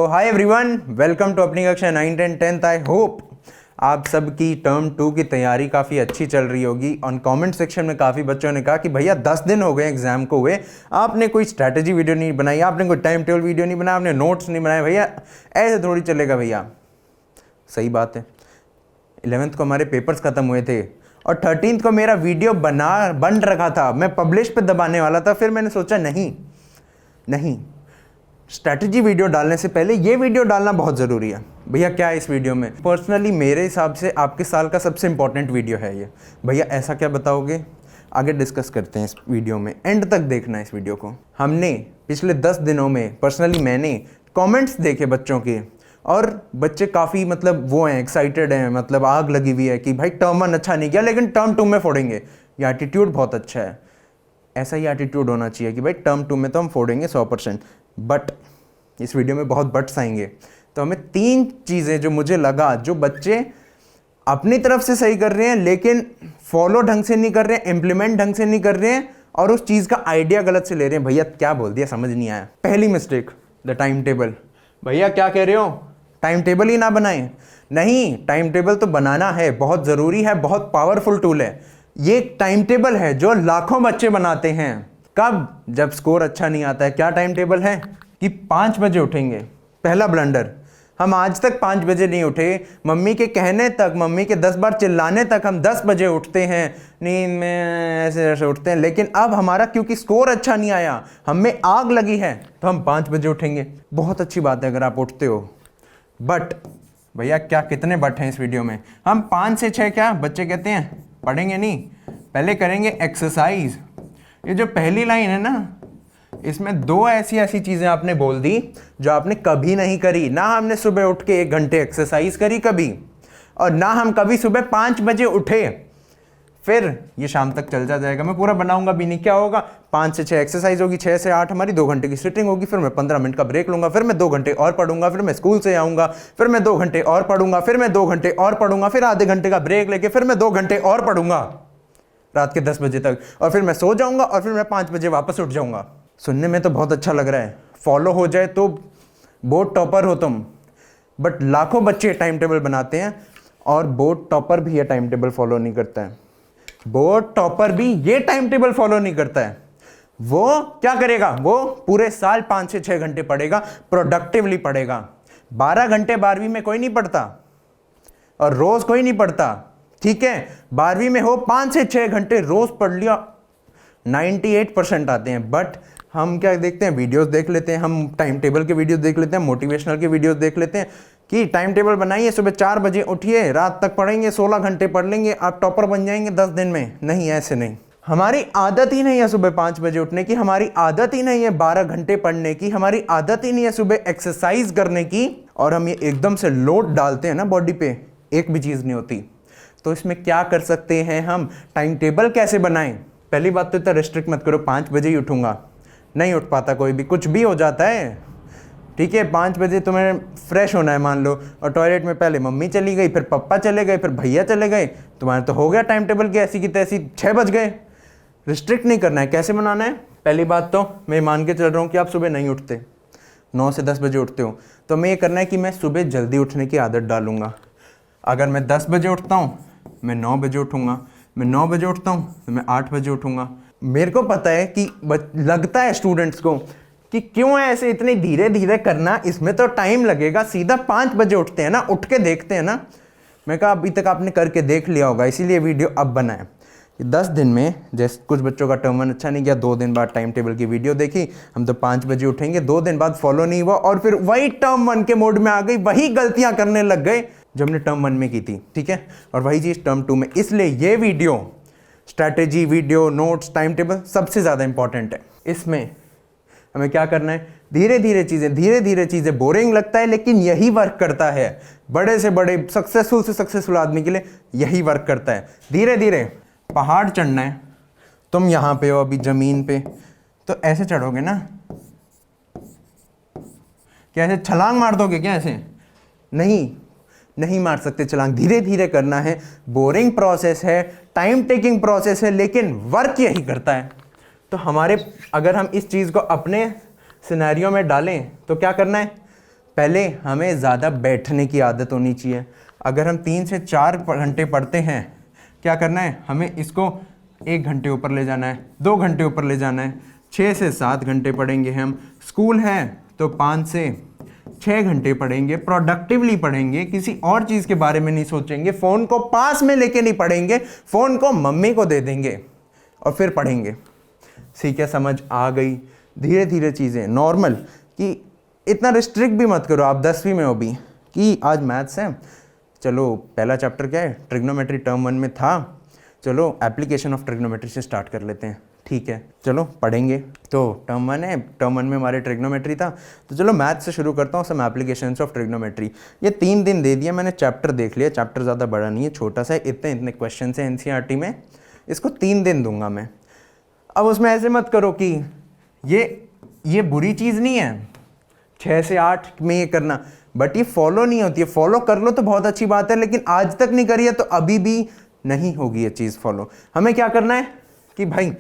Hi everyone, welcome to अपनी कक्षा 9th and 10th। I hope आप सबकी टर्म 2 की तैयारी काफ़ी अच्छी चल रही होगी। ऑन कमेंट सेक्शन में काफ़ी बच्चों ने कहा कि भैया 10 दिन हो गए एग्जाम को हुए, आपने कोई स्ट्रैटेजी वीडियो नहीं बनाई, आपने कोई टाइम टेबल वीडियो नहीं बनाया, आपने नोट्स नहीं बनाए। भैया ऐसे थोड़ी चलेगा भैया। सही बात है, 11th को हमारे पेपर्स ख़त्म हुए थे और 13th को मेरा वीडियो बन रखा था, मैं पब्लिश पे दबाने वाला था। फिर मैंने सोचा नहीं, स्ट्रैटेजी वीडियो डालने से पहले ये वीडियो डालना बहुत ज़रूरी है। भैया क्या है इस वीडियो में? पर्सनली मेरे हिसाब से आपके साल का सबसे इंपॉर्टेंट वीडियो है ये। भैया ऐसा क्या बताओगे? आगे डिस्कस करते हैं इस वीडियो में, एंड तक देखना है इस वीडियो को। हमने पिछले 10 दिनों में पर्सनली मैंने कमेंट्स देखे बच्चों के, और बच्चे काफ़ी वो हैं, एक्साइटेड हैं, आग लगी हुई है कि भाई टर्म 1 अच्छा नहीं किया लेकिन टर्म 2 में फोड़ेंगे। ये एटीट्यूड बहुत अच्छा है, ऐसा ही एटीट्यूड होना चाहिए कि भाई टर्म 2 में तो हम फोड़ेंगे 100%। बट इस वीडियो में बहुत बट्स आएंगे, तो हमें 3 चीज़ें जो मुझे लगा जो बच्चे अपनी तरफ से सही कर रहे हैं लेकिन फॉलो ढंग से नहीं कर रहे हैं, इम्प्लीमेंट ढंग से नहीं कर रहे हैं, और उस चीज़ का आइडिया गलत से ले रहे हैं। भैया क्या बोल दिया समझ नहीं आया। पहली मिस्टेक, द टाइम टेबल। भैया क्या कह रहे हो? टाइम टेबल ही ना बनाएं? नहीं, टाइम टेबल तो बनाना है, बहुत ज़रूरी है, बहुत पावरफुल टूल है। ये टाइम टेबल है जो लाखों बच्चे बनाते हैं। कब? जब स्कोर अच्छा नहीं आता है। क्या टाइम टेबल है कि 5 बजे उठेंगे। पहला ब्लंडर, हम आज तक 5 बजे नहीं उठे। मम्मी के कहने तक, मम्मी के 10 बार चिल्लाने तक हम 10 बजे उठते हैं, नींद में ऐसे उठते हैं। लेकिन अब हमारा क्योंकि स्कोर अच्छा नहीं आया, हम में आग लगी है, तो हम 5 बजे उठेंगे। बहुत अच्छी बात है अगर आप उठते हो, बट भैया क्या कितने बट हैं इस वीडियो में? हम 5 से 6 क्या बच्चे कहते हैं पढ़ेंगे नहीं, पहले करेंगे एक्सरसाइज। ये जो पहली लाइन है ना, इसमें 2 ऐसी चीज़ें आपने बोल दी जो आपने कभी नहीं करी। ना हमने सुबह उठ के 1 घंटे एक्सरसाइज करी कभी, और ना हम कभी सुबह 5 बजे उठे। फिर ये शाम तक चल जाएगा, मैं पूरा बनाऊंगा भी नहीं। क्या होगा? 5 से 6 एक्सरसाइज होगी, 6 से 8 हमारी 2 घंटे की सिटिंग होगी, फिर मैं 15 मिनट का ब्रेक लूंगा, फिर मैं 2 घंटे और पढ़ूंगा, फिर मैं स्कूल से आऊंगा, फिर मैं 2 घंटे और पढ़ूंगा, फिर मैं 2 घंटे और पढ़ूंगा, फिर आधे घंटे का ब्रेक लेके फिर मैं 2 घंटे और पढ़ूंगा रात के 10 बजे तक, और फिर मैं सो जाऊंगा, और फिर मैं 5 बजे वापस उठ जाऊंगा। सुनने में तो बहुत अच्छा लग रहा है, फॉलो हो जाए तो बोर्ड टॉपर हो तुम। बट लाखों बच्चे टाइम टेबल बनाते हैं, और बोर्ड टॉपर भी ये टाइम टेबल फॉलो नहीं करता है। बोर्ड टॉपर भी ये टाइम टेबल फॉलो नहीं करता है। वो क्या करेगा? वो पूरे साल 5 से 6 घंटे पढ़ेगा, प्रोडक्टिवली पढ़ेगा। 12 घंटे 12वीं में कोई नहीं पढ़ता, और रोज कोई नहीं पढ़ता। ठीक है, 12वीं में हो 5 से 6 घंटे रोज पढ़ लिया, 98% आते हैं। बट हम क्या देखते हैं? वीडियोस देख लेते हैं, हम टाइम टेबल के वीडियोस देख लेते हैं, मोटिवेशनल के वीडियोस देख लेते हैं कि टाइम टेबल बनाइए, सुबह 4 बजे उठिए, रात तक पढ़ेंगे, 16 घंटे पढ़ लेंगे, आप टॉपर बन जाएंगे 10 दिन में। नहीं, ऐसे नहीं। हमारी आदत ही नहीं है सुबह 5 बजे उठने की, हमारी आदत ही नहीं है 12 घंटे पढ़ने की, हमारी आदत ही नहीं है सुबह एक्सरसाइज करने की, और हम ये एकदम से लोड डालते हैं ना बॉडी पे, एक भी चीज़ नहीं होती। तो इसमें क्या कर सकते हैं हम? टाइम टेबल कैसे बनाएं? पहली बात तो इतना रिस्ट्रिक्ट मत करो 5 बजे ही उठूंगा। नहीं उठ पाता कोई भी, कुछ भी हो जाता है। ठीक है, 5 बजे तुम्हें फ्रेश होना है मान लो, और टॉयलेट में पहले मम्मी चली गई, फिर पापा चले गए, फिर भैया चले गए, तुम्हारा तो हो गया टाइम टेबल की ऐसी की तैसी, 6 बज गए। रिस्ट्रिक्ट नहीं करना है। कैसे बनाना है? पहली बात तो मैं मान के चल रहा हूँ कि आप सुबह नहीं उठते, 9 से 10 बजे उठते हो, तो मैं ये करना है कि मैं सुबह जल्दी उठने की आदत डालूंगा। अगर मैं 10 बजे उठता हूँ, मैं 9 बजे उठूंगा। मैं 9 बजे उठता हूँ तो मैं 8 बजे उठूंगा। मेरे को पता है कि लगता है स्टूडेंट्स को कि क्यों है ऐसे इतने धीरे धीरे करना, इसमें तो टाइम लगेगा, सीधा 5 बजे उठते हैं ना, उठ के देखते हैं ना। मैं कहा अभी तक आपने करके देख लिया होगा, इसीलिए वीडियो अब बनाए। 10 दिन में जैसे कुछ बच्चों का टर्म 1 अच्छा नहीं गया, 2 दिन बाद टाइम टेबल की वीडियो देखी, हम तो 5 बजे उठेंगे, 2 दिन बाद फॉलो नहीं हुआ, और फिर वही टर्म 1 के मोड में आ गई, वही गलतियां करने लग गए जो हमने टर्म 1 में की थी। ठीक है, और वही चीज़ टर्म 2 में। इसलिए ये video, strategy video, notes, time table सबसे ज़्यादा इंपॉर्टेंट है। इसमें हमें क्या करना है? धीरे धीरे चीज़ें बोरिंग लगता है लेकिन यही वर्क करता है। बड़े से बड़े सक्सेसफुल से सक्सेसफुल आदमी के लिए यही वर्क करता है। धीरे धीरे पहाड़ चढ़ना है, तुम यहाँ पे हो अभी ज़मीन पे, तो ऐसे चढ़ोगे ना, क्या ऐसे छलांग मार दोगे क्या? ऐसे नहीं मार सकते छलांग। धीरे धीरे करना है, बोरिंग प्रोसेस है, टाइम टेकिंग प्रोसेस है, लेकिन वर्क यही करता है। तो अगर हम इस चीज़ को अपने सिनेरियो में डालें तो क्या करना है? पहले हमें ज़्यादा बैठने की आदत होनी चाहिए। अगर हम 3 से 4 घंटे पढ़ते हैं, क्या करना है, हमें इसको 1 घंटे ऊपर ले जाना है, 2 घंटे ऊपर ले जाना है। 6 से 7 घंटे पढ़ेंगे हम। स्कूल है तो 5 से 6 घंटे पढ़ेंगे, प्रोडक्टिवली पढ़ेंगे, किसी और चीज़ के बारे में नहीं सोचेंगे, फ़ोन को पास में लेके नहीं पढ़ेंगे, फ़ोन को मम्मी को दे देंगे और फिर पढ़ेंगे। ठीक है, समझ आ गई। धीरे धीरे चीज़ें नॉर्मल, कि इतना रिस्ट्रिक्ट भी मत करो। आप 10वीं में हो भी कि आज मैथ्स है, चलो पहला चैप्टर क्या है, ट्रिग्नोमेट्री टर्म 1 में था, चलो एप्लीकेशन ऑफ ट्रिग्नोमेट्री से स्टार्ट कर लेते हैं। ठीक है, चलो पढ़ेंगे। तो टर्म 1 है, टर्म 1 में हमारे ट्रिग्नोमेट्री था, तो चलो मैथ से शुरू करता हूँ, सम एप्लीकेशंस ऑफ ट्रिग्नोमेट्री। ये 3 दिन दे दिया मैंने, चैप्टर देख लिया। चैप्टर ज़्यादा बड़ा नहीं है, छोटा सा है, इतने इतने क्वेश्चन है एनसीईआरटी में, इसको 3 दिन दूंगा मैं। अब उसमें ऐसे मत करो कि ये बुरी चीज़ नहीं है 6 से 8 में ये करना, बट ये फॉलो नहीं होती है। फॉलो कर लो तो बहुत अच्छी बात है, लेकिन आज तक नहीं करी है तो अभी भी नहीं होगी ये चीज़ फॉलो। हमें क्या करना है कि भाई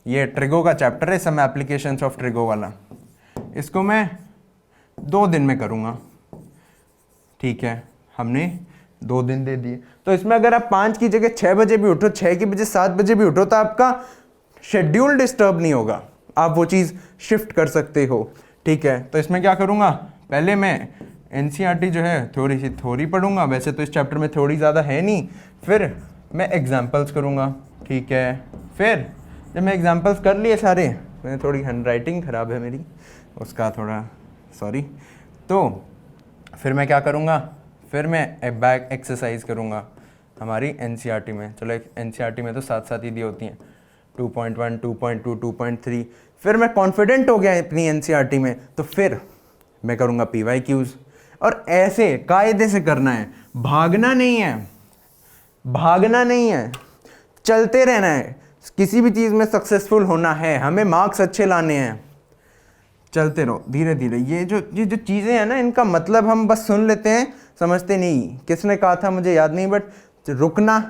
ये ट्रिगो का चैप्टर है, सम एप्लीकेशंस ऑफ ट्रिगो वाला, इसको मैं 2 दिन में करूँगा। ठीक है, हमने 2 दिन दे दिए। तो इसमें अगर आप 5 की जगह 6 बजे भी उठो, 6 की बजे 7 बजे भी उठो, तो आपका शेड्यूल डिस्टर्ब नहीं होगा, आप वो चीज़ शिफ्ट कर सकते हो। ठीक है, तो इसमें क्या करूँगा, पहले मैं एनसीईआरटी जो है थोड़ी सी थ्योरी पढ़ूंगा, वैसे तो इस चैप्टर में थ्योरी ज़्यादा है नहीं, फिर मैं एग्जाम्पल्स करूँगा। ठीक है, फिर जब मैं एग्जाम्पल्स कर लिए सारे, मैंने थोड़ी हैंड राइटिंग ख़राब है मेरी, उसका थोड़ा सॉरी, तो फिर मैं क्या करूँगा, फिर मैं एक बैक एक्सरसाइज करूँगा हमारी एनसीईआरटी में। चलो एनसीईआरटी में तो साथ साथ ही दी होती हैं, 2.1, 2.2, 2.3। फिर मैं कॉन्फिडेंट हो गया अपनी एनसीईआरटी में, तो फिर मैं करूँगा पीवाईक्यूज़। और ऐसे कायदे से करना है, भागना नहीं है, भागना नहीं है, चलते रहना है। किसी भी चीज़ में सक्सेसफुल होना है, हमें मार्क्स अच्छे लाने हैं, चलते रहो धीरे धीरे। ये जो चीज़ें हैं ना, इनका मतलब हम बस सुन लेते हैं, समझते नहीं। किसने कहा था मुझे याद नहीं, बट रुकना,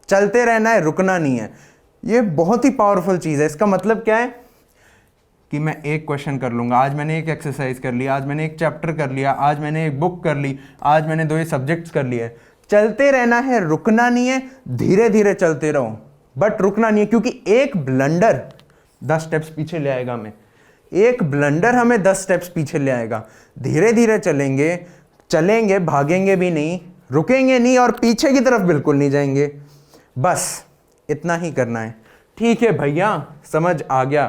चलते रहना है, रुकना नहीं है। ये बहुत ही पावरफुल चीज़ है। इसका मतलब क्या है कि मैं एक क्वेश्चन कर लूँगा, आज मैंने एक एक्सरसाइज कर लिया, आज मैंने एक चैप्टर कर लिया, आज मैंने एक बुक कर ली, आज मैंने 2 सब्जेक्ट्स कर लिए। चलते रहना है, रुकना नहीं है, धीरे धीरे चलते रहो, बट रुकना नहीं है, क्योंकि एक ब्लंडर 10 स्टेप्स पीछे ले आएगा हमें, एक ब्लंडर हमें 10 स्टेप्स पीछे ले आएगा। धीरे धीरे चलेंगे, चलेंगे, भागेंगे भी नहीं, रुकेंगे नहीं और पीछे की तरफ बिल्कुल नहीं जाएंगे। बस इतना ही करना है। ठीक है भैया, समझ आ गया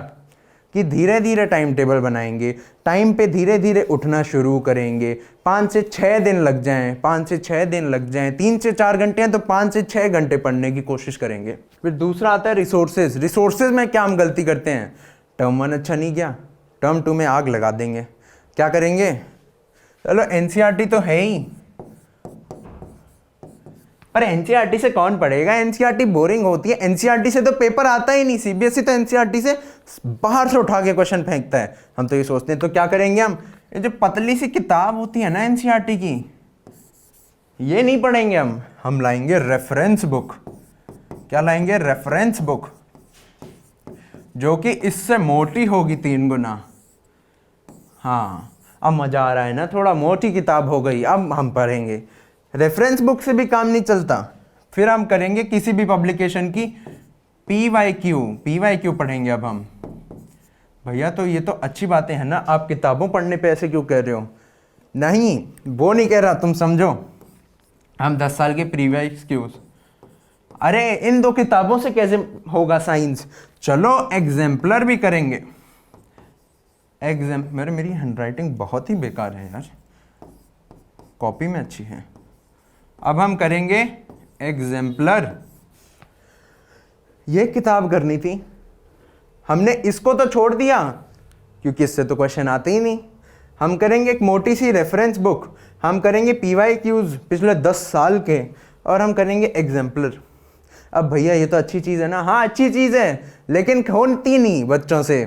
कि धीरे धीरे टाइम टेबल बनाएंगे, टाइम पे धीरे धीरे उठना शुरू करेंगे। 5 से 6 दिन लग जाएं, 5 से 6 दिन लग जाएं, 3 से 4 घंटे हैं तो 5 से 6 घंटे पढ़ने की कोशिश करेंगे। फिर दूसरा आता है रिसोर्सेज। रिसोर्सेज में क्या हम गलती करते हैं, टर्म 1 अच्छा नहीं गया, टर्म 2 में आग लगा देंगे। क्या करेंगे, चलो एनसीईआरटी तो है ही, पर एनसीईआरटी से कौन पढ़ेगा, एनसीईआरटी बोरिंग होती है, एनसीईआरटी से तो पेपर आता ही नहीं। सीबीएसई तो एनसीईआरटी से बाहर से उठा के क्वेश्चन फेंकता है। हम तो ये सोचते हैं, तो क्या करेंगे हम, ये जो पतली सी किताब होती है ना एनसीईआरटी की, ये नहीं पढ़ेंगे हम लाएंगे रेफरेंस बुक। क्या लाएंगे, रेफरेंस बुक, जो कि इससे मोटी होगी 3 गुना। हाँ, अब मजा आ रहा है ना, थोड़ा मोटी किताब हो गई, अब हम पढ़ेंगे। रेफरेंस बुक से भी काम नहीं चलता, फिर हम करेंगे किसी भी पब्लिकेशन की पीवाईक्यू पढ़ेंगे अब हम। भैया तो ये तो अच्छी बातें हैं ना, आप किताबों पढ़ने पे ऐसे क्यों कह रहे हो। नहीं, वो नहीं कह रहा, तुम समझो। हम 10 साल के पीवाईक्यूज, अरे इन 2 किताबों से कैसे होगा साइंस। चलो एग्जाम्पलर भी करेंगे। मेरी हैंडराइटिंग बहुत ही बेकार है यार, कॉपी में अच्छी है। अब हम करेंगे एग्जाम्पलर। ये किताब करनी थी, हमने इसको तो छोड़ दिया क्योंकि इससे तो क्वेश्चन आते ही नहीं। हम करेंगे एक मोटी सी रेफरेंस बुक, हम करेंगे पीवाईक्यूज पिछले 10 साल के, और हम करेंगे एग्जाम्पलर। अब भैया ये तो अच्छी चीज़ है ना, हाँ अच्छी चीज़ है, लेकिन होती नहीं बच्चों से।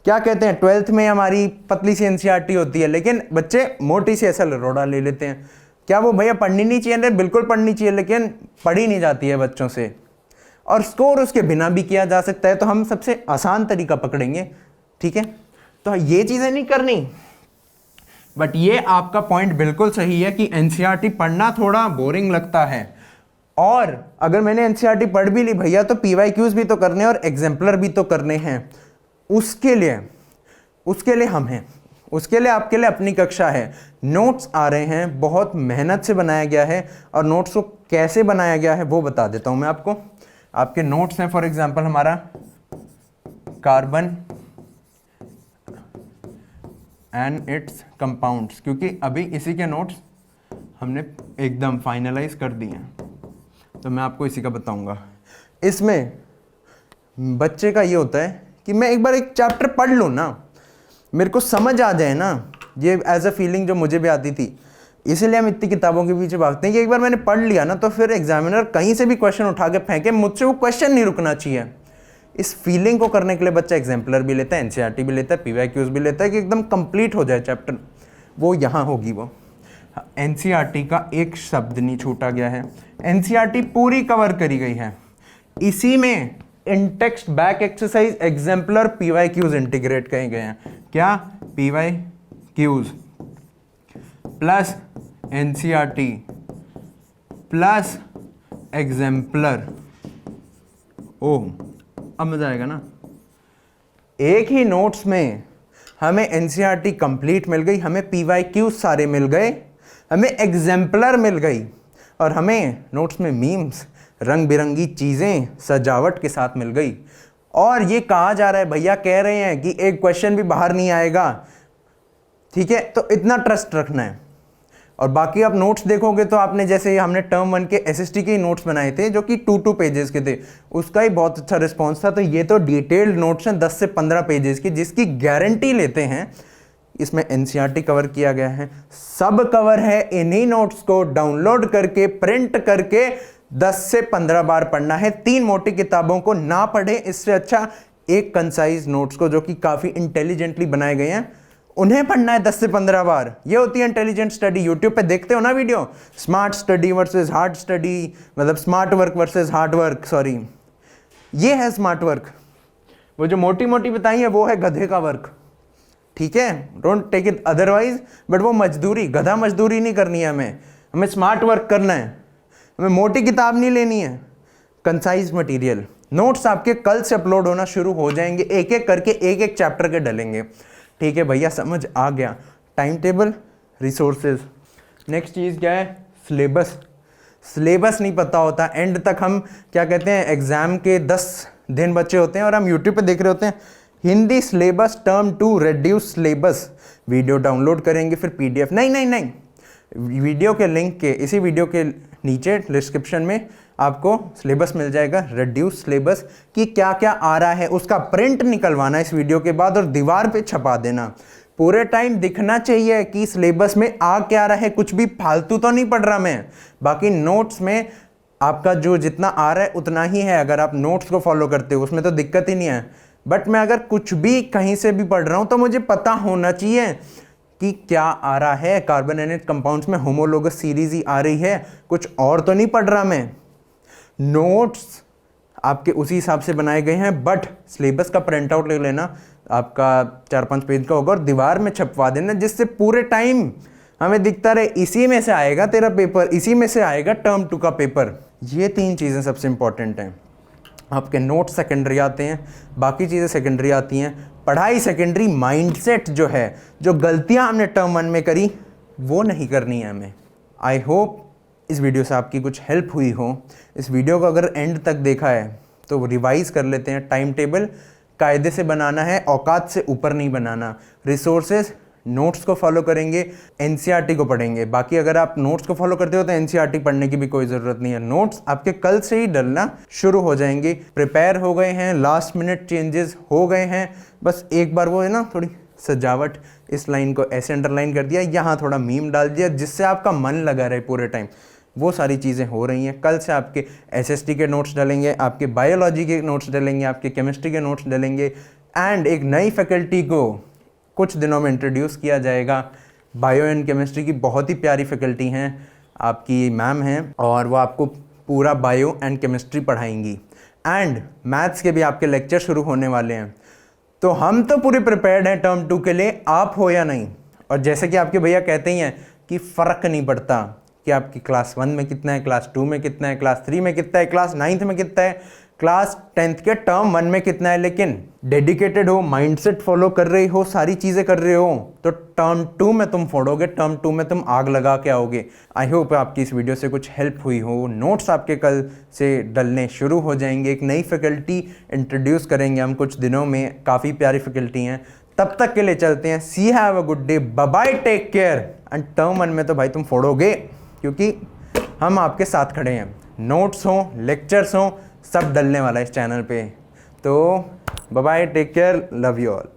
क्या कहते हैं, 12th में हमारी पतली सी एनसीईआरटी होती है, लेकिन बच्चे मोटी सी ऐसा लरोड़ा ले लेते हैं। क्या वो भैया पढ़नी नहीं चाहिए, बिल्कुल पढ़नी चाहिए, लेकिन पढ़ी नहीं जाती है बच्चों से, और स्कोर उसके बिना भी किया जा सकता है। तो हम सबसे आसान तरीका पकड़ेंगे, ठीक है। तो ये चीज़ें नहीं करनी, बट ये आपका पॉइंट बिल्कुल सही है कि एनसीईआरटी पढ़ना थोड़ा बोरिंग लगता है, और अगर मैंने एनसीईआरटी पढ़ भी ली भैया तो पीवाईक्यूज भी तो करने और एग्जाम्पलर भी तो करने हैं। उसके लिए हम हैं, उसके लिए आपके लिए अपनी कक्षा है। नोट्स आ रहे हैं, बहुत मेहनत से बनाया गया है, और नोट्स को कैसे बनाया गया है वो बता देता हूं मैं आपको। आपके नोट्स हैं फॉर एग्जांपल हमारा कार्बन एंड इट्स कंपाउंड्स, क्योंकि अभी इसी के नोट्स हमने एकदम फाइनलाइज कर दिए हैं, तो मैं आपको इसी का बताऊंगा। इसमें बच्चे का ये होता है कि मैं एक बार एक चैप्टर पढ़ लूँ ना, मेरे को समझ आ जाए ना, ये एज अ फीलिंग जो मुझे भी आती थी, इसीलिए हम इतनी किताबों के पीछे भागते हैं कि एक बार मैंने पढ़ लिया ना तो फिर एग्जामिनर कहीं से भी क्वेश्चन उठा के फेंके, मुझसे वो क्वेश्चन नहीं रुकना चाहिए। इस फीलिंग को करने के लिए बच्चा एग्जाम्पलर भी लेता है, एनसीईआरटी भी लेता है, पीवाईक्यूज भी लेता है कि एकदम कंप्लीट हो जाए चैप्टर। वो यहाँ होगी वो एनसीईआरटी का एक शब्द नहीं छूटा गया है, एनसीईआरटी पूरी कवर करी गई है। इसी में in text back exercise exemplar PYQs integrate किए गए हैं। क्या? PYQs plus NCERT plus exemplar. ओ अब मजा आएगा ना। एक ही नोट्स में हमें एनसीईआरटी कंप्लीट मिल गई, हमें पीवाईक्यूज सारे मिल गए, हमें एग्जाम्पलर मिल गई, और हमें नोट्स में मीम्स रंग बिरंगी चीज़ें सजावट के साथ मिल गई। और ये कहा जा रहा है, भैया कह रहे हैं कि एक क्वेश्चन भी बाहर नहीं आएगा, ठीक है, तो इतना ट्रस्ट रखना है। और बाकी आप नोट्स देखोगे तो आपने जैसे हमने टर्म 1 के एसएसटी के नोट्स बनाए थे जो कि 2 पेजेस के थे, उसका ही बहुत अच्छा रिस्पॉन्स था। तो ये तो डिटेल्ड नोट्स हैं 10 से 15 पेजेस की, जिसकी गारंटी लेते हैं। इसमें एनसीईआरटी कवर किया गया है, सब कवर है। इन्हीं नोट्स को डाउनलोड करके प्रिंट करके 10 से 15 बार पढ़ना है। 3 मोटी किताबों को ना पढ़े, इससे अच्छा एक कंसाइज नोट्स को जो कि काफ़ी इंटेलिजेंटली बनाए गए हैं उन्हें पढ़ना है 10 से 15 बार। ये होती है इंटेलिजेंट स्टडी। यूट्यूब पे देखते हो ना video, smart study versus hard study, मतलब smart work versus hard work, sorry ये है स्मार्ट वर्क। वो जो मोटी मोटी बताई है वो है गधे का वर्क, ठीक है, don't take it otherwise. But वो मजदूरी, गधा मजदूरी नहीं करनी है हमें, हमें स्मार्ट वर्क करना है। हमें मोटी किताब नहीं लेनी है, कंसाइज मटेरियल। नोट्स आपके कल से अपलोड होना शुरू हो जाएंगे, एक एक करके एक एक चैप्टर के डलेंगे, ठीक है भैया, समझ आ गया। टाइम टेबल, रिसोर्सेज, नेक्स्ट चीज़ क्या है? सिलेबस। सिलेबस नहीं पता होता, एंड तक हम क्या कहते हैं, एग्जाम के 10 दिन बचे होते हैं और हम यूट्यूब पे देख रहे होते हैं Hindi syllabus term 2 reduce syllabus. Video download करेंगे फिर पीडीएफ, नहीं नहीं नहीं, वीडियो के लिंक के इसी वीडियो के नीचे डिस्क्रिप्शन में आपको सिलेबस मिल जाएगा, रेड्यूस सिलेबस, कि क्या क्या आ रहा है उसका प्रिंट निकलवाना इस वीडियो के बाद और दीवार पे छपा देना। पूरे टाइम दिखना चाहिए कि सिलेबस में आ क्या रहा है, कुछ भी फालतू तो नहीं पढ़ रहा मैं। बाकी नोट्स में आपका जो जितना आ रहा है उतना ही है, अगर आप नोट्स को फॉलो करते हो उसमें तो दिक्कत ही नहीं है। बट मैं अगर कुछ भी कहीं से भी पढ़ रहा हूँ तो मुझे पता होना चाहिए कि क्या आ रहा है। कार्बन एंड इट्स कंपाउंड्स में होमोलोगस सीरीज ही आ रही है, कुछ और तो नहीं पढ़ रहा मैं। नोट्स आपके उसी हिसाब से बनाए गए हैं, बट सिलेबस का प्रिंट आउट ले लेना, आपका 4-5 पेज का होगा और दीवार में छपवा देना, जिससे पूरे टाइम हमें दिखता रहे इसी में से आएगा तेरा पेपर, इसी में से आएगा टर्म 2 का पेपर। ये 3 चीज़ें सबसे इंपॉर्टेंट हैं। आपके नोट्स सेकेंडरी आते हैं, बाकी चीज़ें सेकेंडरी आती हैं, पढ़ाई सेकेंडरी। माइंडसेट जो है, जो गलतियां हमने टर्म 1 में करी वो नहीं करनी है हमें। आई होप इस वीडियो से आपकी कुछ हेल्प हुई हो। इस वीडियो को अगर एंड तक देखा है तो रिवाइज कर लेते हैं। टाइम टेबल कायदे से बनाना है, औकात से ऊपर नहीं बनाना। रिसोर्सेज, नोट्स को फॉलो करेंगे, एनसीईआरटी को पढ़ेंगे। बाकी अगर आप नोट्स को फॉलो करते हो तो एनसीईआरटी पढ़ने की भी कोई ज़रूरत नहीं है। नोट्स आपके कल से ही डलना शुरू हो जाएंगे। प्रिपेयर हो गए हैं, लास्ट मिनट चेंजेस हो गए हैं, बस एक बार वो है ना थोड़ी सजावट, इस लाइन को ऐसे अंडरलाइन कर दिया, यहाँ थोड़ा मीम डाल दिया जिससे आपका मन लगा रहे पूरे टाइम, वो सारी चीज़ें हो रही हैं। कल से आपके एसएसटी के नोट्स डलेंगे, आपके बायोलॉजी के नोट्स डलेंगे, आपके केमिस्ट्री के नोट्स डलेंगे, एंड एक नई फैकल्टी को कुछ दिनों में इंट्रोड्यूस किया जाएगा। बायो एंड केमिस्ट्री की बहुत ही प्यारी फैकल्टी हैं, आपकी मैम हैं, और वो आपको पूरा बायो एंड केमिस्ट्री पढ़ाएंगी। एंड मैथ्स के भी आपके लेक्चर शुरू होने वाले हैं। तो हम तो पूरे प्रिपेयर्ड हैं टर्म 2 के लिए, आप हो या नहीं। और जैसे कि आपके भैया कहते ही हैं कि फ़र्क नहीं पड़ता कि आपकी क्लास 1 में कितना है, क्लास 2 में कितना है, क्लास 3 में कितना है, क्लास 9th में कितना है, क्लास 10th के टर्म 1 में कितना है, लेकिन डेडिकेटेड हो, माइंडसेट फॉलो कर रहे हो, सारी चीज़ें कर रहे हो, तो टर्म 2 में तुम फोड़ोगे, टर्म 2 में तुम आग लगा के आओगे। आई होप आपकी इस वीडियो से कुछ हेल्प हुई हो। नोट्स आपके कल से डलने शुरू हो जाएंगे। एक नई फैकल्टी इंट्रोड्यूस करेंगे हम कुछ दिनों में, काफ़ी प्यारी फैकल्टी हैं। तब तक के लिए चलते हैं। See have a good day, bye bye, take care. End term 1 में तो भाई तुम फोड़ोगे, क्योंकि हम आपके साथ खड़े हैं। नोट्स हों, लेक्चर्स हों, सब डलने वाला है इस चैनल पे। तो bye bye, take care, love you all.